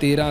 13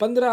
15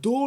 $2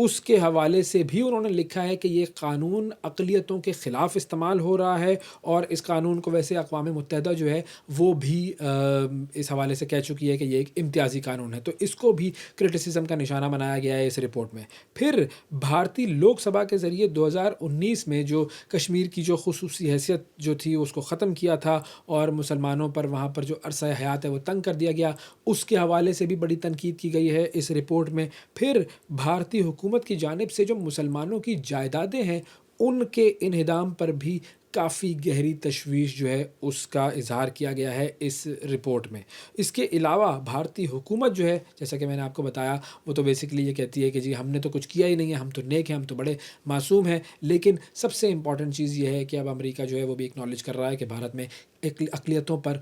اس کے حوالے سے بھی انہوں نے لکھا ہے کہ یہ قانون اقلیتوں کے خلاف استعمال ہو رہا ہے، اور اس قانون کو ویسے اقوام متحدہ جو ہے وہ بھی اس حوالے سے کہہ چکی ہے کہ یہ ایک امتیازی قانون ہے، تو اس کو بھی کرٹیسزم کا نشانہ بنایا گیا ہے اس رپورٹ میں۔ پھر بھارتی لوک سبھا کے ذریعے 2019 میں جو کشمیر کی جو خصوصی حیثیت جو تھی اس کو ختم کیا تھا، اور مسلمانوں پر وہاں پر جو عرصہ حیات ہے وہ تنگ کر دیا گیا، اس کے حوالے سے بھی بڑی تنقید کی گئی ہے اس رپورٹ میں۔ پھر بھارتی حکومت کی جانب سے جو مسلمانوں کی جائیدادیں ہیں ان کے انہدام پر بھی کافی گہری تشویش جو ہے اس کا اظہار کیا گیا ہے اس رپورٹ میں۔ اس کے علاوہ بھارتی حکومت جو ہے، جیسا کہ میں نے آپ کو بتایا، وہ تو بیسکلی یہ کہتی ہے کہ جی ہم نے تو کچھ کیا ہی نہیں ہے، ہم تو نیک ہیں، ہم تو بڑے معصوم ہیں، لیکن سب سے امپورٹنٹ چیز یہ ہے کہ اب امریکہ جو ہے وہ بھی اکنالج کر رہا ہے کہ بھارت میں اقلیتوں پر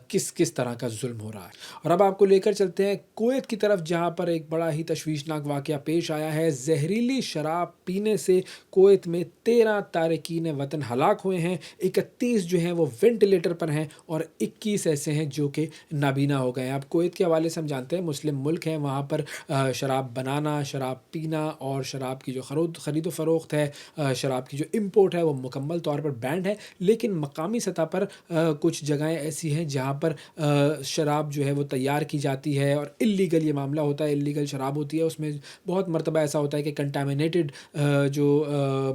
کس طرح کا ظلم ہو رہا ہے۔ اور اب آپ کو لے کر چلتے ہیں کویت کی طرف، جہاں پر ایک بڑا ہی تشویشناک واقعہ پیش آیا ہے۔ زہریلی شراب پینے سے کویت میں 13 تارکین وطن ہلاک ہوئے ہیں، 31 جو ہیں وہ وینٹیلیٹر پر ہیں، اور 21 ایسے ہیں جو کہ نابینا ہو گئے ہیں۔ اب کویت کے حوالے سے ہم جانتے ہیں مسلم ملک ہیں، وہاں پر شراب بنانا، شراب پینا اور شراب کی جو خرید و فروخت ہے، شراب کی جو امپورٹ ہے وہ مکمل طور پر بینڈ ہے، لیکن مقامی سطح پر کچھ جگہیں ایسی ہیں جہاں پر شراب جو ہے وہ تیار کی جاتی ہے، اور اللیگل یہ معاملہ ہوتا ہے، اللیگل شراب ہوتی ہے، اس میں بہت مرتبہ ایسا ہوتا ہے کہ کنٹامینیٹڈ جو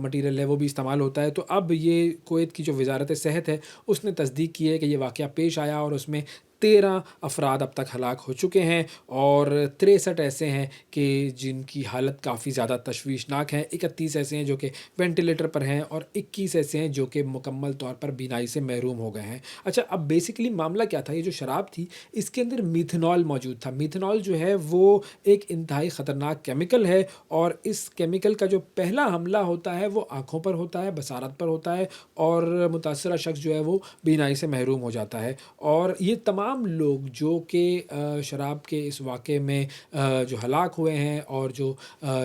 مٹیریل ہے وہ بھی استعمال ہوتا ہے۔ تو اب یہ کویت کی جو وزارت صحت ہے اس نے تصدیق کی ہے کہ یہ واقعہ پیش آیا، اور اس میں 13 افراد اب تک ہلاک ہو چکے ہیں، اور 63 ایسے ہیں کہ جن کی حالت کافی زیادہ تشویشناک ہے، 31 ایسے ہیں جو کہ وینٹیلیٹر پر ہیں، اور 21 ایسے ہیں جو کہ مکمل طور پر بینائی سے محروم ہو گئے ہیں۔ اچھا، اب بیسکلی معاملہ کیا تھا؟ یہ جو شراب تھی اس کے اندر میتھنول موجود تھا۔ میتھنول جو ہے وہ ایک انتہائی خطرناک کیمیکل ہے، اور اس کیمیکل کا جو پہلا حملہ ہوتا ہے وہ آنکھوں پر ہوتا ہے، بصارت پر ہوتا ہے، اور متاثرہ شخص جو ہے وہ بینائی سے محروم ہو جاتا ہے۔ اور یہ تمام لوگ جو کہ شراب کے اس واقعے میں جو ہلاک ہوئے ہیں اور جو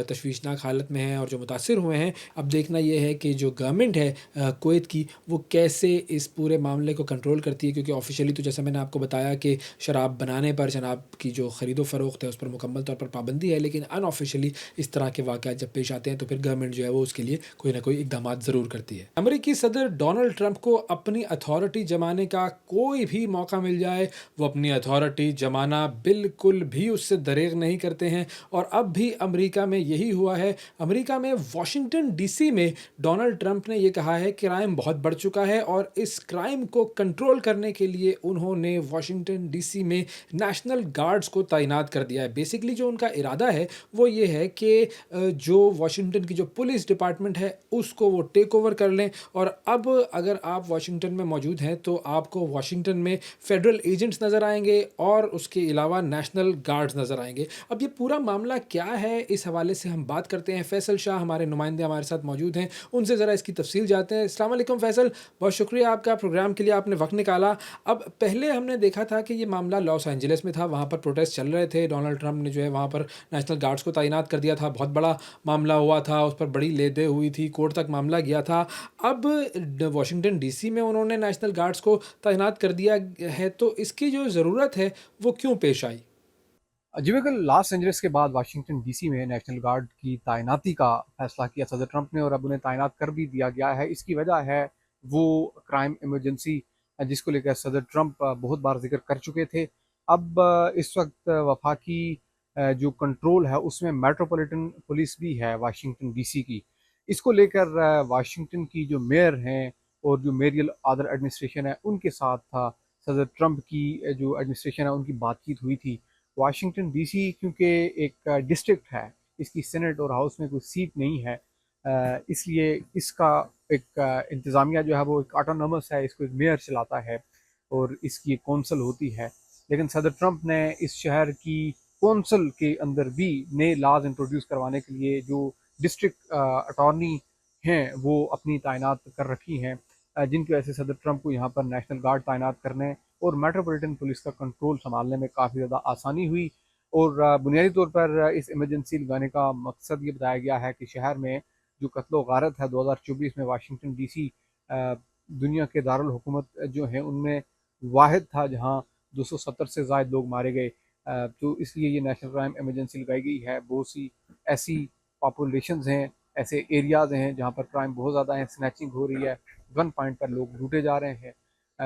تشویشناک حالت میں ہیں اور جو متاثر ہوئے ہیں، اب دیکھنا یہ ہے کہ جو گورنمنٹ ہے کویت کی وہ کیسے اس پورے معاملے کو کنٹرول کرتی ہے، کیونکہ آفیشیلی تو جیسا میں نے آپ کو بتایا کہ شراب بنانے پر، شراب کی جو خرید و فروخت ہے اس پر مکمل طور پر پابندی ہے، لیکن ان آفیشیلی اس طرح کے واقعات جب پیش آتے ہیں تو پھر گورنمنٹ جو ہے وہ اس کے لیے کوئی نہ کوئی اقدامات ضرور کرتی ہے۔ امریکی صدر ڈونلڈ ٹرمپ کو اپنی اتھارٹی جمانے کا کوئی بھی موقع مل جائے وہ اپنی اتھارٹی جمانا بالکل بھی اس سے دریغ نہیں کرتے ہیں، اور اب بھی امریکہ میں یہی ہوا ہے۔ امریکہ میں واشنگٹن ڈی سی میں ڈونلڈ ٹرمپ نے یہ کہا ہے کہ کرائم بہت بڑھ چکا ہے، اور اس کرائم کو کنٹرول کرنے کے لیے انہوں نے واشنگٹن ڈی سی میں نیشنل گارڈز کو تعینات کر دیا ہے۔ بیسکلی جو ان کا ارادہ ہے وہ یہ ہے کہ جو واشنگٹن کی جو پولیس ڈپارٹمنٹ ہے اس کو وہ ٹیک اوور کر لیں، اور اب اگر آپ واشنگٹن میں موجود ہیں تو آپ کو واشنگٹن میں فیڈرل ایجنٹس نظر آئیں گے، اور اس کے علاوہ نیشنل گارڈز نظر آئیں گے۔ اب یہ پورا معاملہ کیا ہے، اس حوالے سے ہم بات کرتے ہیں۔ فیصل شاہ ہمارے نمائندے ہمارے ساتھ موجود ہیں، ان سے ذرا اس کی تفصیل جانتے ہیں۔ السلام علیکم فیصل، بہت شکریہ آپ کا، پروگرام کے لیے آپ نے وقت نکالا۔ اب پہلے ہم نے دیکھا تھا کہ یہ معاملہ لاس اینجلس میں تھا، وہاں پر پروٹیسٹ چل رہے تھے، ڈونلڈ ٹرمپ نے جو ہے وہاں پر نیشنل گارڈز کو تعینات کر دیا تھا، بہت بڑا معاملہ ہوا تھا، اس پر بڑی لے دے ہوئی تھی، کورٹ تک معاملہ گیا تھا۔ اب واشنگٹن ڈی سی میں انہوں نے نیشنل گارڈز کو تعینات کر دیا ہے، تو اس کی جو ضرورت ہے وہ کیوں پیش آئی؟ جی بالکل، لاس اینجلس کے بعد واشنگٹن ڈی سی میں نیشنل گارڈ کی تعیناتی کا فیصلہ کیا صدر ٹرمپ نے، اور اب انہیں تعینات کر بھی دیا گیا ہے۔ اس کی وجہ ہے وہ کرائم ایمرجنسی جس کو لے کر صدر ٹرمپ بہت بار ذکر کر چکے تھے۔ اب اس وقت وفاقی جو کنٹرول ہے اس میں میٹروپولیٹن پولیس بھی ہے واشنگٹن ڈی سی کی۔ اس کو لے کر واشنگٹن کی جو میئر ہیں اور جو میریل آدر ایڈمنسٹریشن ہے ان کے ساتھ تھا صدر ٹرمپ کی جو ایڈمنسٹریشن ہے ان کی بات چیت ہوئی تھی۔ واشنگٹن ڈی سی کیونکہ ایک ڈسٹرکٹ ہے، اس کی سینٹ اور ہاؤس میں کوئی سیٹ نہیں ہے، اس لیے اس کا ایک انتظامیہ جو ہے وہ ایک آٹونومس ہے، اس کو ایک میئر چلاتا ہے اور اس کی ایک کونسل ہوتی ہے۔ لیکن صدر ٹرمپ نے اس شہر کی کونسل کے اندر بھی نئے لاز انٹروڈیوس کروانے کے لیے جو ڈسٹرکٹ اٹارنی ہیں وہ اپنی تعینات کر رکھی ہیں، جن کی وجہ سے صدر ٹرمپ کو یہاں پر نیشنل گارڈ تعینات کرنے اور میٹروپولیٹن پولیس کا کنٹرول سنبھالنے میں کافی زیادہ آسانی ہوئی۔ اور بنیادی طور پر اس ایمرجنسی لگانے کا مقصد یہ بتایا گیا ہے کہ شہر میں جو قتل و غارت ہے 2024 میں واشنگٹن ڈی سی دنیا کے دارالحکومت جو ہیں ان میں واحد تھا جہاں 270 سے زائد لوگ مارے گئے، تو اس لیے یہ نیشنل کرائم ایمرجنسی لگائی گئی ہے۔ بہت سی ایسی پاپولیشنز ہیں، ایسے ایریاز ہیں جہاں پر کرائم بہت زیادہ ہیں، سنیچنگ ہو رہی ہے، گن پوائنٹ پر لوگ لوٹے جا رہے ہیں،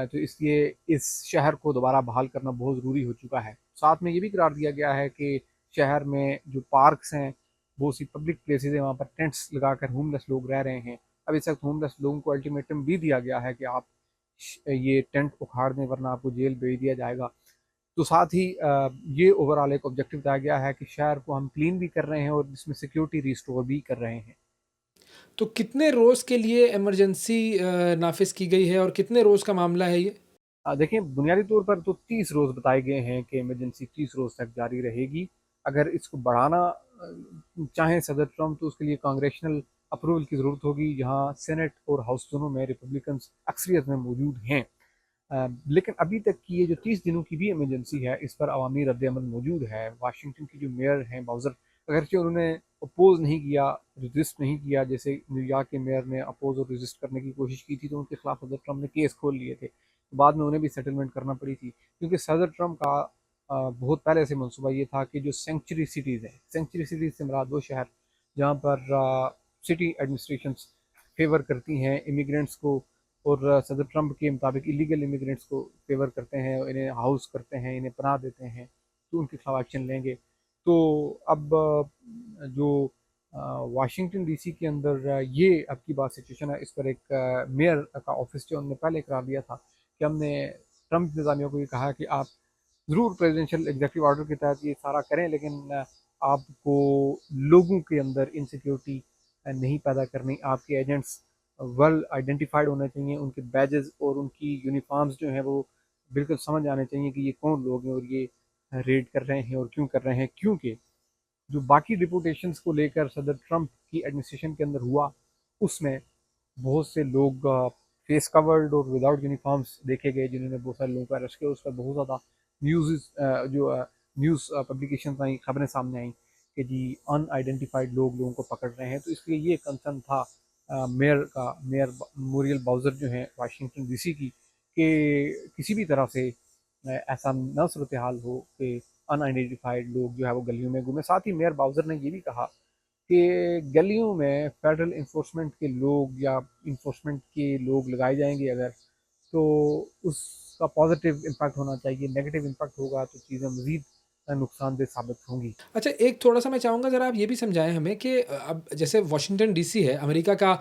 تو اس لیے اس شہر کو دوبارہ بحال کرنا بہت ضروری ہو چکا ہے۔ ساتھ میں یہ بھی قرار دیا گیا ہے کہ شہر میں جو پارکس ہیں، بہت سی پبلک پلیسز ہیں، وہاں پر ٹینٹس لگا کر ہوم لیس لوگ رہ رہے ہیں۔ اب اس وقت ہوم لیس لوگوں کو الٹیمیٹم بھی دیا گیا ہے کہ آپ یہ ٹینٹ اکھاڑ دیں ورنہ آپ کو جیل بھیج دیا جائے گا۔ تو ساتھ ہی یہ اوور آل ایک آبجیکٹو بتایا گیا ہے کہ شہر کو ہم کلین بھی کر رہے ہیں اور اس میں سیکیورٹی ریسٹور بھی کر رہے ہیں۔ تو کتنے روز کے لیے ایمرجنسی نافذ کی گئی ہے اور کتنے روز کا معاملہ ہے یہ؟ دیکھیں بنیادی طور پر تو 30 روز بتائے گئے ہیں کہ ایمرجنسی 30 روز تک جاری رہے گی۔ اگر اس کو بڑھانا چاہیں صدر ٹرمپ تو اس کے لیے کانگریشنل اپروول کی ضرورت ہوگی، جہاں سینٹ اور ہاؤس دونوں میں ریپبلکنز اکثریت میں موجود ہیں۔ لیکن ابھی تک کی یہ جو 30 دنوں کی بھی ایمرجنسی ہے، اس پر عوامی رد عمل موجود ہے۔ واشنگٹن کی جو میئر ہیں باؤزر، اگرچہ انہوں نے اپوز نہیں کیا، ریزسٹ نہیں کیا، جیسے نیو یارک کے میئر نے اپوز اور ریزسٹ کرنے کی کوشش کی تھی تو ان کے خلاف صدر ٹرمپ نے کیس کھول لیے تھے، بعد میں انہیں بھی سیٹلمنٹ کرنا پڑی تھی، کیونکہ صدر ٹرمپ کا بہت پہلے سے منصوبہ یہ تھا کہ جو سینکچری سٹیز ہیں، سینکچری سٹیز سے مراد وہ شہر جہاں پر سٹی ایڈمنسٹریشنز فیور کرتی ہیں امیگرینٹس کو، اور صدر ٹرمپ کے مطابق ایلیگل امیگرینٹس کو فیور کرتے ہیں، انہیں ہاؤس کرتے ہیں، انہیں پناہ دیتے ہیں، تو ان کے خلاف ایکشن لیں گے۔ تو اب جو واشنگٹن ڈی سی کے اندر یہ اب کی بات سچویشن ہے، اس پر ایک میئر کا آفس جو انہوں نے پہلے قرار دیا تھا کہ ہم نے ٹرمپ نظامیہ کو یہ کہا کہ آپ ضرور پریزیڈنشیل ایگزیکٹو آرڈر کے تحت یہ سارا کریں، لیکن آپ کو لوگوں کے اندر انسیکیورٹی نہیں پیدا کرنی، آپ کے ایجنٹس ویل آئیڈینٹیفائڈ ہونے چاہیے، ان کے بیجز اور ان کی یونیفارمز جو ہیں وہ بالکل سمجھ آنے چاہیے کہ یہ کون لوگ ہیں اور یہ ریڈ کر رہے ہیں اور کیوں کر رہے ہیں، کیونکہ جو باقی ڈپوٹیشنز کو لے کر صدر ٹرمپ کی ایڈمنسٹریشن کے اندر ہوا، اس میں بہت سے لوگ فیس کورڈ اور وداؤٹ یونیفارمس دیکھے گئے، جنہوں نے بہت سارے لوگوں کو اریسٹ کیا۔ اس پر بہت زیادہ نیوز پبلیکیشنز آئیں، خبریں سامنے آئیں کہ جی ان آئیڈینٹیفائڈ لوگوں کو پکڑ رہے ہیں۔ تو اس لیے یہ کنسرن تھا میئر موریل باؤزر جو ہیں واشنگٹن ڈی سی کی، کہ کسی بھی طرح سے ایسا نہ صورتحال ہو کہ ان آئیڈینٹیفائڈ لوگ جو ہے وہ گلیوں میں گھومیں۔ ساتھ ہی میئر باؤزر نے یہ بھی کہا کہ گلیوں میں فیڈرل انفورسمنٹ کے لوگ یا انفورسمنٹ کے لوگ لگائے جائیں گے اگر، تو اس کا پازیٹیو امپیکٹ ہونا چاہیے، نیگیٹو امپیکٹ ہوگا تو چیزیں مزید نقصان دہ ثابت ہوں گی۔ اچھا، ایک تھوڑا سا میں چاہوں گا ذرا آپ یہ بھی سمجھائیں ہمیں کہ اب جیسے واشنگٹن ڈی سی ہے، امریکہ کا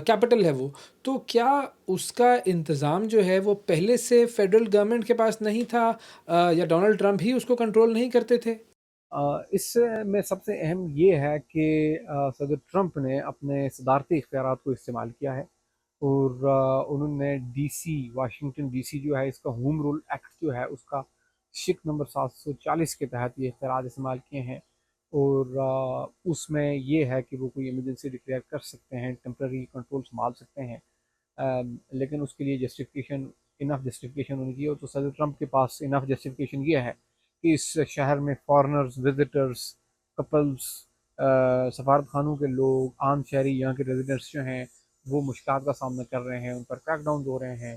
کیپٹل ہے وہ، تو کیا اس کا انتظام جو ہے وہ پہلے سے فیڈرل گورنمنٹ کے پاس نہیں تھا یا ڈونلڈ ٹرمپ ہی اس کو کنٹرول نہیں کرتے تھے؟ اس میں سب سے اہم یہ ہے کہ صدر ٹرمپ نے اپنے صدارتی اختیارات کو استعمال کیا ہے، اور انہوں نے D C Washington D C جو ہے اس کا ہوم رول ایکٹ جو ہے اس کا شک نمبر 740 کے تحت یہ اختیارات استعمال کیے ہیں، اور اس میں یہ ہے کہ وہ کوئی ایمرجنسی ڈکلیئر کر سکتے ہیں، ٹیمپرری کنٹرول سنبھال سکتے ہیں، لیکن اس کے لیے جسٹیفیکیشن انف جسٹیفیکیشن ہونی چاہیے، اور تو صدر ٹرمپ کے پاس انف جسٹیفیکیشن یہ ہے کہ اس شہر میں فارنرز، وزٹرز، کپلز، سفارت خانوں کے لوگ، عام شہری، یہاں کے ریزیڈنٹس جو ہیں وہ مشکلات کا سامنا کر رہے ہیں، ان پر کریک ڈاؤنز ہو رہے ہیں،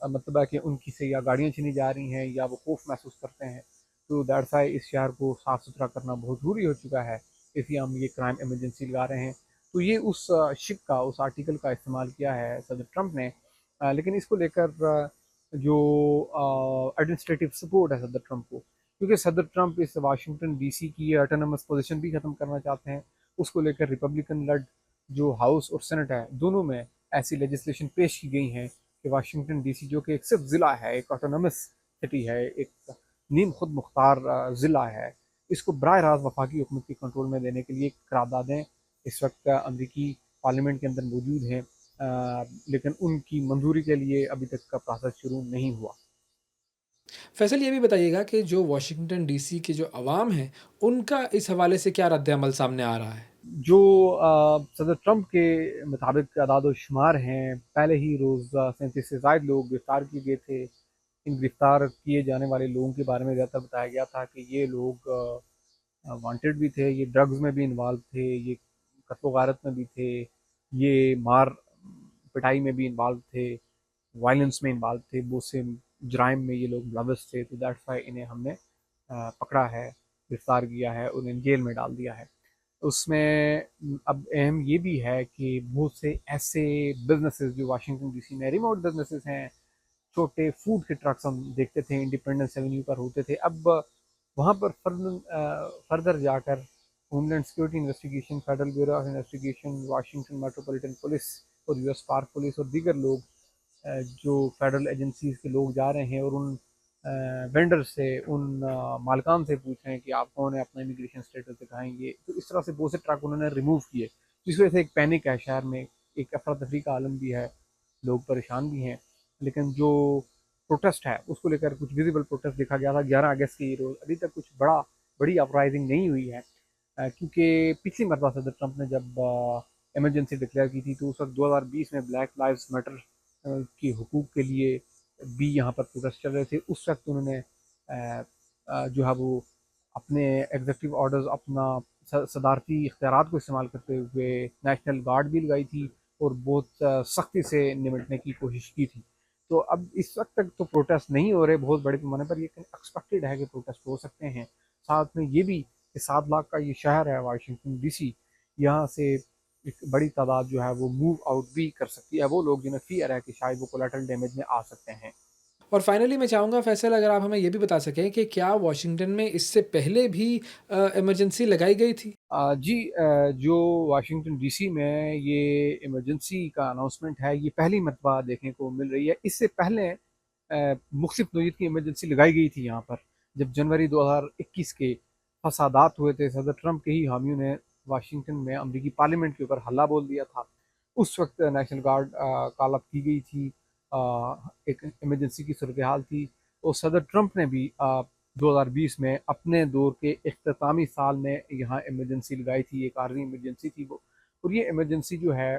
مطلب ہے کہ ان کی سے یا گاڑیاں چھینی جا رہی ہیں یا وہ خوف محسوس کرتے ہیں، تو دیٹس وائی اس شہر کو صاف ستھرا کرنا بہت ضروری ہو چکا ہے، اس لیے ہم یہ کرائم ایمرجنسی لگا رہے ہیں۔ تو یہ اس شک کا، اس آرٹیکل کا استعمال کیا ہے صدر ٹرمپ نے، لیکن اس کو لے کر جو ایڈمنسٹریٹو سپورٹ ہے صدر ٹرمپ کو، کیونکہ صدر ٹرمپ اس واشنگٹن ڈی سی کی آٹونومس پوزیشن بھی ختم کرنا چاہتے ہیں، اس کو لے کر ریپبلکن لڈ جو ہاؤس اور سینٹ ہے دونوں میں ایسی لیجسلیشن پیش کی گئی ہیں کہ واشنگٹن ڈی سی جو کہ ایک صرف ضلع ہے، ایک آٹونومس سٹی ہے، ایک نیم خود مختار ضلع ہے، اس کو براہ راست وفاقی حکومت کے کنٹرول میں دینے کے لیے قراردادیں اس وقت امریکی پارلیمنٹ کے اندر موجود ہیں، لیکن ان کی منظوری کے لیے ابھی تک کا پروسیس شروع نہیں ہوا۔ فیصل یہ بھی بتائیے گا کہ جو واشنگٹن ڈی سی کے جو عوام ہیں ان کا اس حوالے سے کیا رد عمل سامنے آ رہا ہے؟ جو صدر ٹرمپ کے مطابق اعداد و شمار ہیں، پہلے ہی روز 37 سے زائد لوگ گرفتار کیے گئے تھے۔ ان گرفتار کیے جانے والے لوگوں کے بارے میں زیادہ بتایا گیا تھا کہ یہ لوگ وانٹڈ بھی تھے، یہ ڈرگز میں بھی انوالو تھے، یہ قتل و غارت میں بھی تھے، یہ مار پٹائی میں بھی انوالو تھے، وائلنس میں انوالو تھے، بہت سے جرائم میں یہ لوگ ملوث تھے، تو دیٹس وائی انہیں ہم نے پکڑا ہے، گرفتار کیا ہے، انہیں جیل میں ڈال دیا ہے۔ اس میں اب اہم یہ بھی ہے کہ بہت سے ایسے بزنسز جو واشنگٹن ڈی سی میں ریموٹ بزنسز ہیں، چھوٹے فوڈ کے ٹرکس ہم دیکھتے تھے انڈیپینڈنس ایونیو پر ہوتے تھے، اب وہاں پر فردر جا کر home land security investigation, federal bureau of investigation, Washington metropolitan police اور یو ایس پارک پولیس اور دیگر لوگ جو فیڈرل ایجنسیز کے لوگ جا رہے ہیں اور ان وینڈر سے، ان مالکان سے پوچھ رہے ہیں کہ آپ کون ہیں، اپنا امیگریشن اسٹیٹس دکھائیں گے، تو اس طرح سے بہت سے ٹرک انہوں نے ریموو کیے، جس وجہ سے ایک پینک ہے شہر میں، ایک افراتفری کا عالم بھی ہے، لوگ پریشان بھی ہیں، لیکن جو پروٹیسٹ ہے اس کو لے کر کچھ ویزیبل پروٹیسٹ دیکھا گیا تھا 11 اگست کی روز، ابھی تک کچھ بڑی اپرائزنگ نہیں ہوئی ہے، کیونکہ پچھلی مرتبہ صدر ٹرمپ نے جب ایمرجنسی ڈکلیئر کی تھی تو اس وقت 2020 میں بلیک لائیوز میٹر کی حقوق کے لیے بھی یہاں پر پروٹیسٹ چل رہے تھے، اس وقت انہوں نے جو ہے وہ اپنے ایگزیکٹو آرڈرز، اپنا صدارتی اختیارات کو استعمال کرتے ہوئے نیشنل گارڈ بھی لگائی تھی اور بہت سختی سے نمٹنے کی کوشش کی تھی، تو اب اس وقت تک تو پروٹیسٹ نہیں ہو رہے بہت بڑے پیمانے پر، لیکن ایکسپیکٹڈ ہے کہ پروٹیسٹ ہو سکتے ہیں، ساتھ میں یہ بھی کہ 7 لاکھ کا یہ شہر ہے واشنگٹن ڈی سی، یہاں سے ایک بڑی تعداد جو ہے وہ موو آؤٹ بھی کر سکتی ہے، وہ لوگ جنہیں فیئر ہے کہ شاید وہ کولیٹرل ڈیمیج میں آ سکتے ہیں۔ اور فائنلی میں چاہوں گا فیصل اگر آپ ہمیں یہ بھی بتا سکیں کہ کیا واشنگٹن میں اس سے پہلے بھی ایمرجنسی لگائی گئی تھی؟ جی، جو واشنگٹن ڈی سی میں یہ ایمرجنسی کا اناؤنسمنٹ ہے یہ پہلی مرتبہ دیکھنے کو مل رہی ہے، اس سے پہلے مختلف نوعیت کی ایمرجنسی لگائی گئی تھی یہاں پر، جب جنوری 2021 کے فسادات ہوئے تھے، صدر ٹرمپ کے ہی حامیوں نے واشنگٹن میں امریکی پارلیمنٹ کے اوپر حلہ بول دیا تھا، اس وقت نیشنل گارڈ کال اپ کی گئی تھی، ایک ایمرجنسی کی صورتحال تھی، اور صدر ٹرمپ نے بھی 2020 میں اپنے دور کے اختتامی سال میں یہاں ایمرجنسی لگائی تھی، ایک عارضی ایمرجنسی تھی وہ، اور یہ ایمرجنسی جو ہے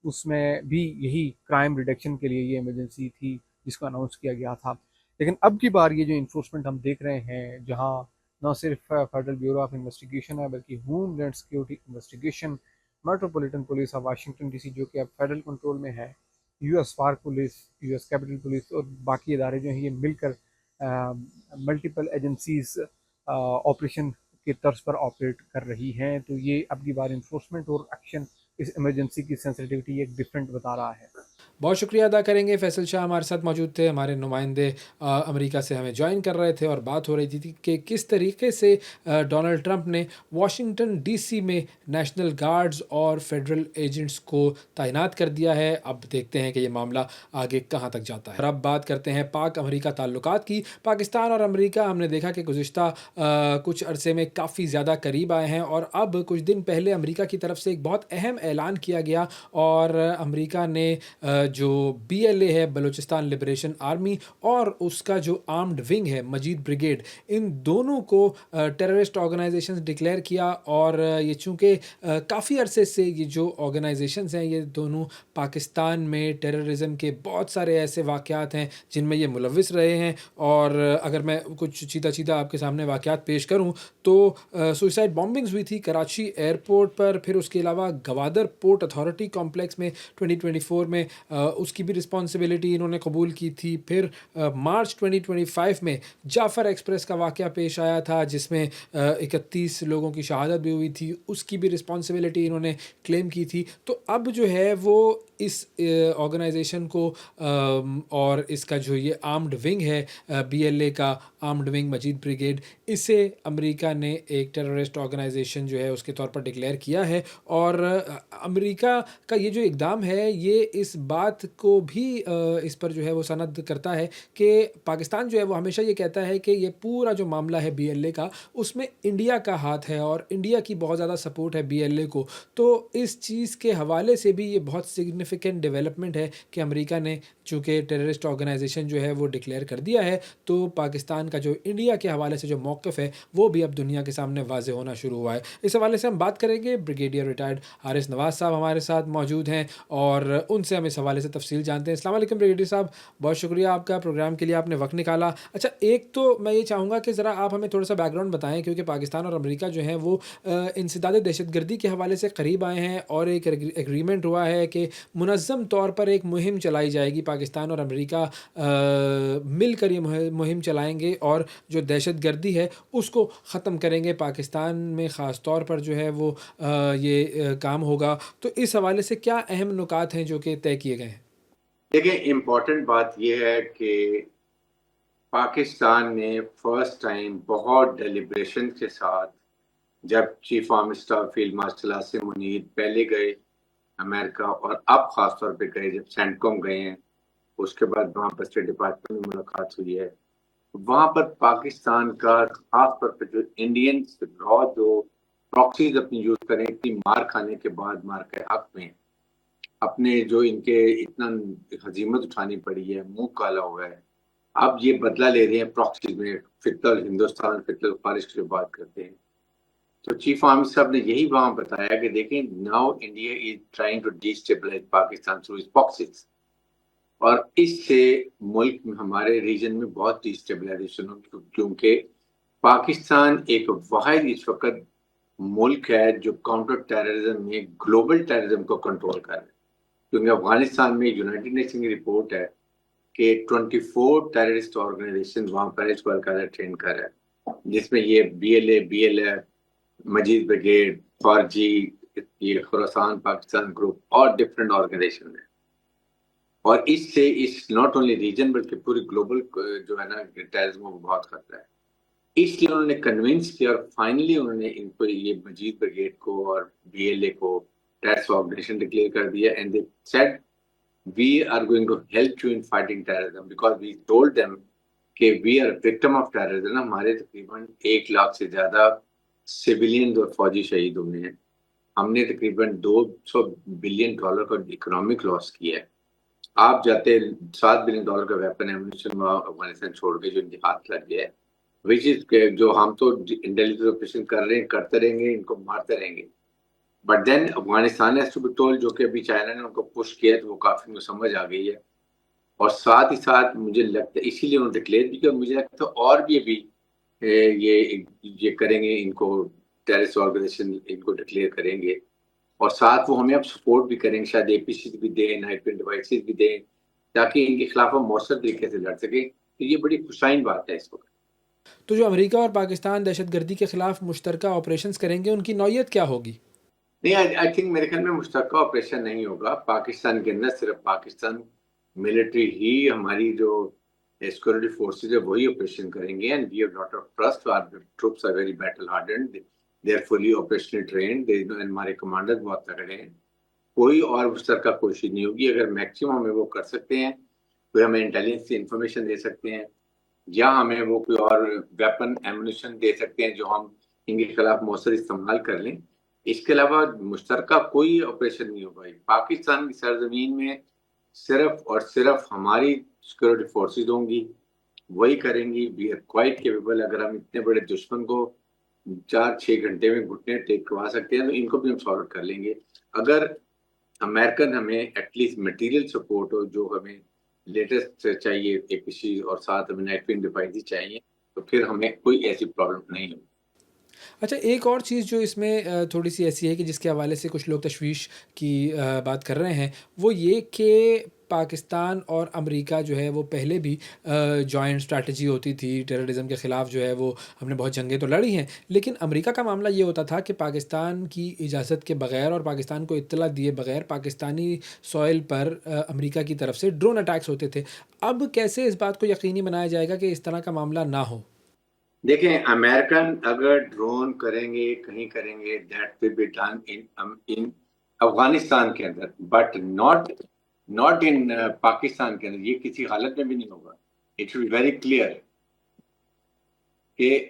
اس میں بھی یہی کرائم ریڈکشن کے لیے یہ ایمرجنسی تھی جس کو اناؤنس کیا گیا تھا، لیکن اب کی بار یہ جو انفورسمنٹ ہم دیکھ رہے ہیں جہاں نہ صرف فیڈرل بیورو آف انویسٹیگیشن ہے بلکہ home land security investigation, metropolitan police of Washington D C جو کہ اب فیڈرل کنٹرول میں ہے، U S park police, U S capitol police اور باقی ادارے جو ہیں یہ مل کر ملٹیپل ایجنسیز آپریشن کے طرز پر آپریٹ کر رہی ہیں، تو یہ اب کی بار انفورسمنٹ اور ایکشن اس ایمرجنسی کی سینسٹیوٹی ایک ڈفرینٹ بتا رہا ہے۔ بہت شکریہ ادا کریں گے فیصل شاہ ہمارے ساتھ موجود تھے، ہمارے نمائندے امریکہ سے ہمیں جوائن کر رہے تھے اور بات ہو رہی تھی کہ کس طریقے سے ڈونلڈ ٹرمپ نے واشنگٹن ڈی سی میں نیشنل گارڈز اور فیڈرل ایجنٹس کو تعینات کر دیا ہے، اب دیکھتے ہیں کہ یہ معاملہ آگے کہاں تک جاتا ہے۔ اور اب بات کرتے ہیں پاک امریکہ تعلقات کی۔ پاکستان اور امریکہ ہم نے دیکھا کہ گزشتہ کچھ عرصے میں کافی زیادہ قریب آئے ہیں، اور اب کچھ دن پہلے امریکہ کی طرف سے ایک بہت اہم اعلان کیا گیا، اور امریکہ نے جو بی ایل اے ہے بلوچستان لبریشن آرمی اور اس کا جو آرمڈ ونگ ہے مجید بریگیڈ، ان دونوں کو ٹیررسٹ آرگنائزیشنز ڈکلیئر کیا، اور یہ چونکہ کافی عرصے سے یہ جو آرگنائزیشنز ہیں یہ دونوں پاکستان میں ٹیررزم کے بہت سارے ایسے واقعات ہیں جن میں یہ ملوث رہے ہیں، اور اگر میں کچھ چیدہ آپ کے سامنے واقعات پیش کروں تو سوئسائڈ بامبنگز ہوئی تھی کراچی ایئرپورٹ پر، پھر اس کے علاوہ گوادر پورٹ اتھارٹی کمپلیکس میں 2024 میں اس کی بھی رسپانسبلٹی انہوں نے قبول کی تھی، پھر مارچ 2025 میں جعفر ایکسپریس کا واقعہ پیش آیا تھا جس میں 31 لوگوں کی شہادت بھی ہوئی تھی، اس کی بھی رسپانسبلٹی انہوں نے کلیم کی تھی، تو اب جو ہے وہ اس آرگنائزیشن کو اور اس کا جو یہ آرمڈ ونگ ہے بی ایل اے کا آرمڈ ونگ مجید بریگیڈ، اسے امریکہ نے ایک ٹیررسٹ آرگنائزیشن جو ہے اس کے طور پر ڈکلیئر کیا ہے، اور امریکہ کا یہ جو اقدام ہے یہ اس بات کو بھی اس پر جو ہے وہ سند کرتا ہے کہ پاکستان جو ہے وہ ہمیشہ یہ کہتا ہے کہ یہ پورا جو معاملہ ہے بی ایل اے کا اس میں انڈیا کا ہاتھ ہے اور انڈیا کی بہت زیادہ سپورٹ ہے بی ایل اے کو، تو اس چیز کے حوالے سے بھی یہ بہت سگنیفیکنٹ ڈیولپمنٹ ہے کہ امریکہ نے چونکہ ٹیررسٹ آرگنائزیشن جو ہے وہ ڈکلیئر کر دیا ہے، تو پاکستان کا جو انڈیا کے حوالے سے جو موقف ہے وہ بھی اب دنیا کے سامنے واضح ہونا شروع ہوا ہے۔ اس حوالے سے ہم بات کریں گے بریگیڈیئر ریٹائرڈ حارث نواز صاحب ہمارے ساتھ موجود ہیں اور ان سے ہم اس حوالے سے تفصیل جانتے ہیں. السلام علیکم بریگیڈیئر صاحب, بہت شکریہ آپ کا پروگرام کے لیے آپ نے وقت نکالا. اچھا, ایک تو میں یہ چاہوں گا کہ ذرا آپ ہمیں تھوڑا سا بیک گراؤنڈ بتائیں, کیونکہ پاکستان اور امریکہ جو ہیں وہ انسداد دہشت گردی کے حوالے سے قریب آئے ہیں اور ایک ایگریمنٹ ہوا ہے کہ منظم طور پر ایک مہم چلائی جائے گی. پاکستان اور امریکہ مل کر یہ مہم چلائیں گے اور جو دہشت گردی ہے اس کو ختم کریں گے. پاکستان میں خاص طور پر جو ہے وہ یہ کام ہوگا. تو اس حوالے سے کیا اہم نکات ہیں جو کہ طے کیے گئے ہیں؟ دیکھیں, امپورٹنٹ بات یہ ہے کہ پاکستان نے فرسٹ ٹائم بہت ڈیلیبریشن کے ساتھ, جب chief army staff field marshal Asim Munir پہلے گئے امریکہ اور اب خاص طور پہ گئے جب سینٹ کوم گئے ہیں, اس کے بعد وہاں پر اسٹیٹ ڈپارٹمنٹ میں ملاقات ہوئی ہے, وہاں پر پاکستان کا خاص طور پہ جو انڈینز را جو پراکسیز اپنی یوز کریں, اتنی مار کھانے کے بعد مار کے حق میں اپنے جو ان کے اتنا ہزیمت اٹھانی پڑی ہے, منہ کالا ہوا ہے, اب یہ بدلہ لے رہے ہیں پراکسیز میں. فتح ہندوستان فتح خارج کی جو بات کرتے ہیں, تو چیف آرمی صاحب نے یہی وہاں بتایا کہ دیکھیں now India is trying to destabilise Pakistan through its proxies, اور اس سے ملک میں ہمارے ریجن میں بہت ڈیسٹیبلائزیشن ہوگی, کیونکہ پاکستان ایک واحد اس وقت ملک ہے جو کاؤنٹر ٹیررزم میں گلوبل ٹیررزم کو کنٹرول کر رہا ہے. کیونکہ افغانستان میں یونائٹڈ نیشن کی رپورٹ ہے کہ 24 ٹیررسٹ آرگنائزیشن وہاں پر اس کو القاعدہ ٹرین کر رہا ہے, جس میں یہ B L A, Majeed brigade, فارجی, یہ خراسان پاکستان گروپ اور ڈفرینٹ آرگنائزیشن ہیں. اور اس سے اس ناٹ اونلی ریجن بلکہ پوری گلوبل جو ہے نا ٹیررزم کو بہت خطرہ ہے. اس لیے انہوں نے کنونس کیا اور فائنلی انہوں نے ان کو یہ مجید بریگیڈ کو اور بی ایل اے کو ٹیررسٹ آرگنائزیشن ڈکلیئر کر دیا, and they said we are going to help you in fighting terrorism because we told them کہ we are victim of terrorism. ہمارے تقریباً 1 لاکھ سے زیادہ سویلین اور فوجی شہید ہوئے ہیں, ہم نے تقریباً $200 بلین کا اکنامک لاس کیا ہے. آپ جاتے $7 بلین کا ویپن ایمونیشن افغانستان چھوڑ کے جو ان کے ہاتھ لگ گیا ہے, وچ از جو ہم تو انٹیلیجنس آپریشن کر رہے ہیں, کرتے رہیں گے, ان کو مارتے رہیں گے. But then Afghanistan has to be told, جو کہ ابھی چائنا نے ان کو پش کیا تو وہ کافی مجھے سمجھ آ گئی ہے. اور ساتھ ہی ساتھ مجھے لگتا ہے اسی لیے انہوں نے ڈکلیئر بھی کیا, مجھے لگتا ہے اور بھی ابھی یہ کریں گے, ان کو ٹیررسٹ آرگنائزیشن ان کو ڈکلیئر کریں گے, اور ساتھ وہ ہمیں اب سپورٹ بھی کریں گے, شاید اے پی سی بھی دیں, نائٹ پن ڈیوائسز بھی دیں, تاکہ ان کے خلاف ہم مؤثر طریقے سے لڑ سکیں. تو یہ بڑی خوشائن بات ہے اس وقت. تو جو امریکہ اور پاکستان دہشت گردی کے خلاف مشترکہ آپریشنز کریں گے, ان کی نوعیت کیا ہوگی؟ نہیں, آئی تھنک میرے خیال میں مشترکہ آپریشن نہیں ہوگا. پاکستان کے اندر صرف پاکستان ملٹری ہی ہماری جو سیکورٹی فورسز ہے وہی آپریشن کریں گے, and we have lot of trust. Our troops are very battle hardened, they are fully operational trained, ہمارے کمانڈر بہت تگڑے ہیں. کوئی اور مشترکہ کوشش نہیں ہوگی. اگر میکسیمم ہمیں وہ کر سکتے ہیں, کوئی ہمیں انٹیلیجنس سے انفارمیشن دے سکتے ہیں, یا ہمیں وہ کوئی اور ویپن ایمونیشن دے سکتے ہیں جو ہم ان کے خلاف مؤثر استعمال کر لیں. اس کے علاوہ مشترکہ کوئی آپریشن نہیں ہوگا. پاکستان کی سرزمین میں صرف اور صرف ہماری سیکورٹی فورسز ہوں گی, وہی کریں گی. We are quite capable. اگر ہم اتنے بڑے دشمن کو 4-6 گھنٹے میں گھٹنے ٹیکوا سکتے ہیں تو ان کو بھی ہم سالو کر لیں گے. اگر امریکن ہمیں ایٹ لیسٹ مٹیریل سپورٹ ہو, جو ہمیں لیٹسٹ چاہیے اے پی سی, اور ساتھ ہمیں نائٹ پن ڈیوائسز چاہیے, تو پھر ہمیں کوئی ایسی پرابلم نہیں ہوگی. اچھا, ایک اور چیز جو اس میں تھوڑی سی ایسی ہے کہ جس کے حوالے سے کچھ لوگ تشویش کی بات کر رہے ہیں, وہ یہ کہ پاکستان اور امریکہ جو ہے وہ پہلے بھی جوائنٹ اسٹریٹجی ہوتی تھی ٹیررزم کے خلاف, جو ہے وہ ہم نے بہت جنگیں تو لڑی ہیں, لیکن امریکہ کا معاملہ یہ ہوتا تھا کہ پاکستان کی اجازت کے بغیر اور پاکستان کو اطلاع دیے بغیر پاکستانی سوئل پر امریکہ کی طرف سے ڈرون اٹیکس ہوتے تھے. اب کیسے اس بات کو یقینی بنایا جائے گا کہ اس طرح کا معاملہ نہ ہو؟ دیکھیں, امریکن اگر ڈرون کریں گے, کہیں کریں گے, that will be done in Afghanistan کے اندر, بٹ ناٹ ان پاکستان کے اندر. یہ کسی حالت میں بھی نہیں ہوگا. It will be very clear کہ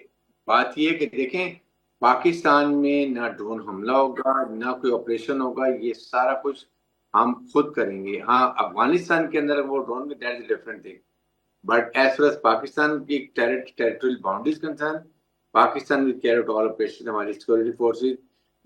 بات یہ ہے کہ دیکھیں, پاکستان میں نہ ڈرون حملہ ہوگا, نہ کوئی آپریشن ہوگا, یہ سارا کچھ ہم خود کریں گے. ہاں, افغانستان کے اندر وہ ڈرون میں that is different thing, but as far as Pakistan کی territorial boundaries concern, Pakistan will carry out all operation. ہماری سیکورٹی فورسز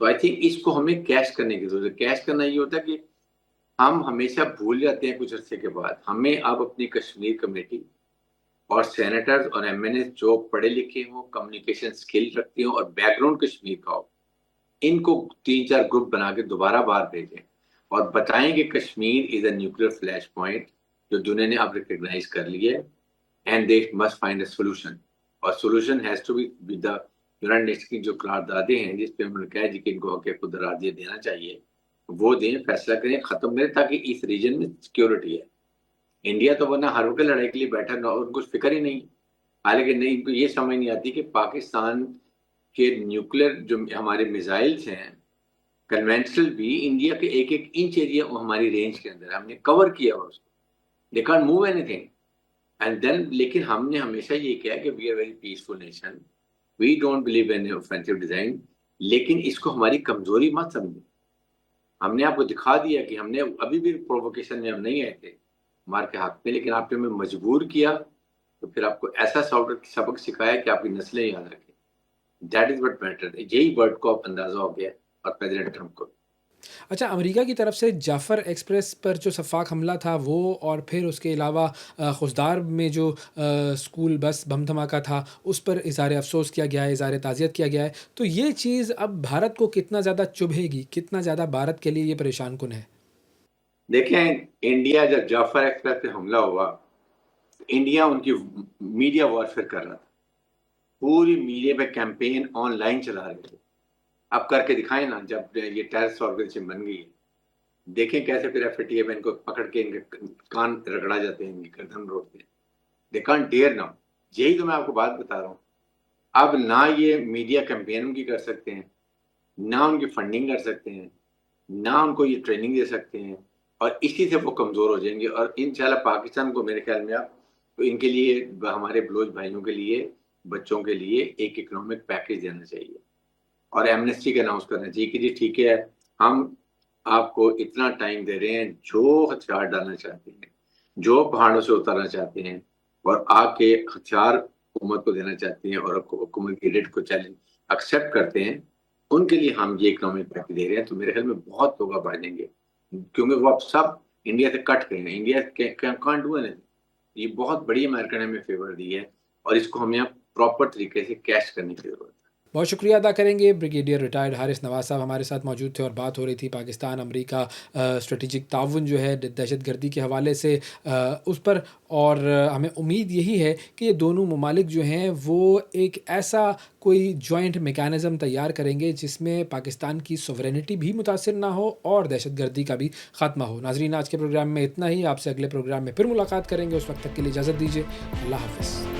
تو آئی تھنک اس کو ہمیں کیش کرنے کی ضرورت ہے. کیش کرنا یہ ہوتا ہے کہ ہم ہمیشہ بھول جاتے ہیں کچھ عرصے کے بعد. ہمیں اب اپنی کشمیر کمیٹی اور سینیٹرز اور ایم این ایس جو پڑھے لکھے ہوں, کمیونیکیشن اسکل رکھتے ہوں اور بیک گراؤنڈ کشمیر کا ہو, ان کو 3-4 گروپ بنا کے دوبارہ باہر بھیجیں اور بتائیں کہ Kashmir is a nuclear flash point جو دنیا نے اب ریکگنائز کر لی ہے, and they must find a solution. اور solution has to be with the United Nation کی جو قراردادیں ہیں جس پہ انہوں نے کہا ہے کہ ان کو حقوق خود ارادی دینا چاہیے, وہ دیں, فیصلہ کریں, ختم کریں, تاکہ اس ریجن میں سیکیورٹی ہے. انڈیا تو ورنہ ہر وقت لڑائی کے لیے بیٹھا نہ, ان کو فکر ہی نہیں. حالانکہ نہیں, ان کو یہ سمجھ نہیں آتی کہ پاکستان کے نیوکلیر جو ہمارے میزائلس ہیں کنونشنل بھی, انڈیا کے ایک انچ ایریا ہماری رینج کے اندر ہم نے کور کیا ہوا اس کو. They can't move anything. And then لیکن ہم نے ہمیشہ یہ کیا کہ we are very peaceful nation, we don't believe in offensive design. لیکن اس کو ہماری کمزوری مت سمجھیں. ہم نے آپ کو دکھا دیا کہ ہم نے ابھی بھی پرووکیشن میں ہم نہیں آئے تھے مار کے حق میں, لیکن آپ نے ہمیں مجبور کیا, تو پھر آپ کو ایسا سبق سکھایا کہ آپ کی نسلیں یاد رکھیں. That is what matter. یہی ورڈ کو اب اندازہ ہو گیا اور پریزیڈنٹ ٹرمپ کو. اچھا, امریکہ کی طرف سے جعفر ایکسپریس پر جو سفاک حملہ تھا وہ, اور پھر اس کے علاوہ خضدار میں جو اسکول بس بم دھماکہ تھا, اس پر اظہار افسوس کیا گیا ہے, اظہار تعزیت کیا گیا ہے. تو یہ چیز اب بھارت کو کتنا زیادہ چبھے گی, کتنا زیادہ بھارت کے لیے یہ پریشان کن ہے؟ دیکھیں, انڈیا جب جعفر ایکسپریس پہ حملہ ہوا, انڈیا ان کی میڈیا وارفیئر کر رہا تھا. پوری میڈیا پہ کیمپین آن لائن چلا رہے تھے. اب کر کے دکھائیں نا, جب یہ ٹیررسٹ آرگنائزیشن بن گئی ہے, دیکھیں کیسے پھر ایف اے ٹی ایف ان کو پکڑ کے ان کے کان رگڑا جاتے ہیں, ان کی گردن روڑتے ہیں. They can't dear now. یہی تو میں آپ کو بات بتا رہا ہوں. اب نہ یہ میڈیا کیمپین ان کی کر سکتے ہیں, نہ ان کی فنڈنگ کر سکتے ہیں, نہ ان کو یہ ٹریننگ دے سکتے ہیں, اور اسی سے وہ کمزور ہو جائیں گے. اور انشاءاللہ پاکستان کو میرے خیال میں آپ تو ان کے لیے, ہمارے بلوچ بھائیوں کے لیے, بچوں کے لیے ایک اکنامک پیکیج دینا چاہیے اور ایمنسٹی کا اناؤنس کرنا چاہیے کہ جی ٹھیک ہے, ہم آپ کو اتنا ٹائم دے رہے ہیں, جو ہتھیار ڈالنا چاہتے ہیں, جو پہاڑوں سے اترنا چاہتے ہیں اور آ کے ہتھیار حکومت کو دینا چاہتے ہیں اور حکومت کی ریٹ کو چیلنج ایکسیپٹ کرتے ہیں, ان کے لیے ہم یہ اکنامک پیکیج دے رہے ہیں. تو میرے خیال میں بہت لوگ بڑھ جائیں گے, کیونکہ وہ اب سب انڈیا سے کٹ گئے ہیں. India can't do any. یہ بہت بڑی امریکہ نے ہمیں فیور دی ہے, اور اس کو ہمیں پراپر طریقے سے کیش کرنے کی ضرورت ہے. بہت شکریہ ادا کریں گے. بریگیڈیئر ریٹائرڈ حارث نواز صاحب ہمارے ساتھ موجود تھے اور بات ہو رہی تھی پاکستان امریکہ اسٹریٹجک تعاون جو ہے دہشت گردی کے حوالے سے اس پر. اور ہمیں امید یہی ہے کہ یہ دونوں ممالک جو ہیں وہ ایک ایسا کوئی جوائنٹ میکانزم تیار کریں گے جس میں پاکستان کی سوورینٹی بھی متاثر نہ ہو اور دہشت گردی کا بھی خاتمہ ہو. ناظرین, آج کے پروگرام میں اتنا ہی. آپ سے اگلے پروگرام میں پھر ملاقات کریں گے. اس وقت تک کے لیے اجازت دیجیے. اللہ حافظ.